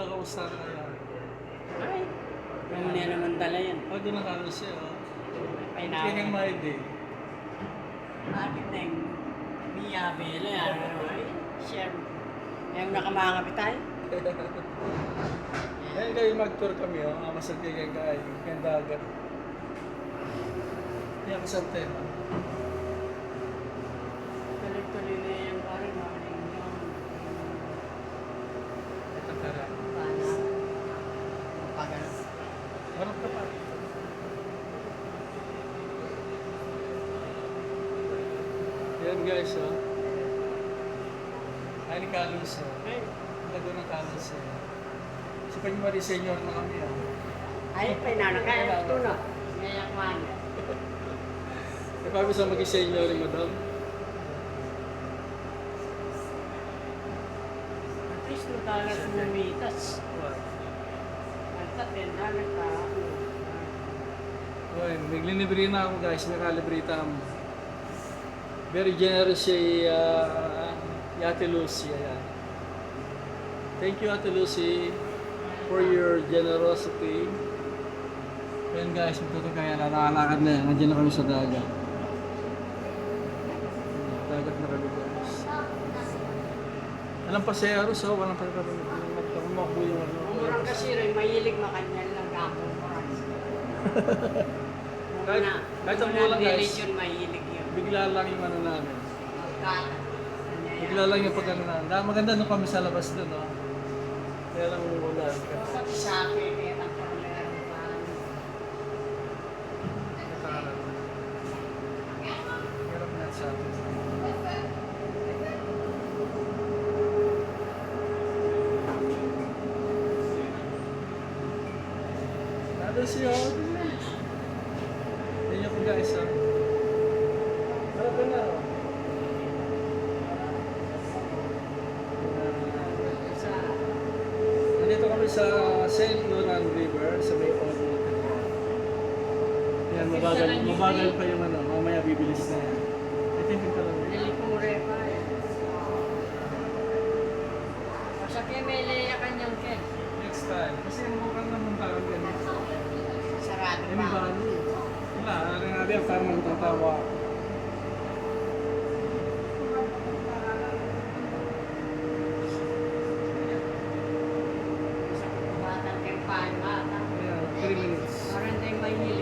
nakausap na yan. Ay, yung niya naman tala yan. Oh, doon nakano siya. Oh. Ay, Kaya kang na. Maide. Bakit na yung biyabela yan? Siya, yung nakamangapit tayo. Ngayon kayo mag-tour kami, oh. Masagigan kayo. Yung dagat. Kaya ko sa tema. Tuloy-tuloy na yan pa rin. Maling yun. Ito tara. Paano? Pagano. Harap ka pa. Yan guys, oh. Ay, ni Carlos, oh. Ay, Lago ng Carlos, eh. Si Panyumari Senior na kami, oh. ay, pinanakaya ito na. Ngayak man. E paano sa maging senior ni Madam? At least no talaga sumitas. At din na nagka-ano. Okay, naglilibre na ako guys, nakalibrita mo. Very generous si Ate Lucy. Ayan. Thank you Ate Lucy for your generosity. Ayan guys, magtutugaya na, nakalakad na yan. Nandiyan na kami sa dagat. Dagat na kami guys. Walang paseros, oh. Walang nagpakumakbo yung ano. Umurang kasi rin, mahilig makanyan lang ako. Kahit ang mula guys, religion, mahilig yun. bigla lang yung ano namin. Magkata. Bigla lang yung pagkano na. Maganda nung kami sa labas doon, oh. Kaya lang umulan. Pati sa akin, kaya ang problema pa. Nakakarap. Hirap na sa atin. Nado siya. Tingnan ko guys, oh. Ano ba na, oh? Nandito kami sa St. Lunan River, sa may Odo. Yan, mabagal pa yung ano, mamaya bibilis na yan. I think ito lang. Nili ko mure pa eh. Sa Pimele, kanyang ken. Next time. Kasi mukhang naman tayo ganito. Sarado Eh, pa. may balo. Wala, ano nga din, parang magtatawa. Sa batang kempaan, bata. Ayan, 3 minutes. Parang tayo mahilig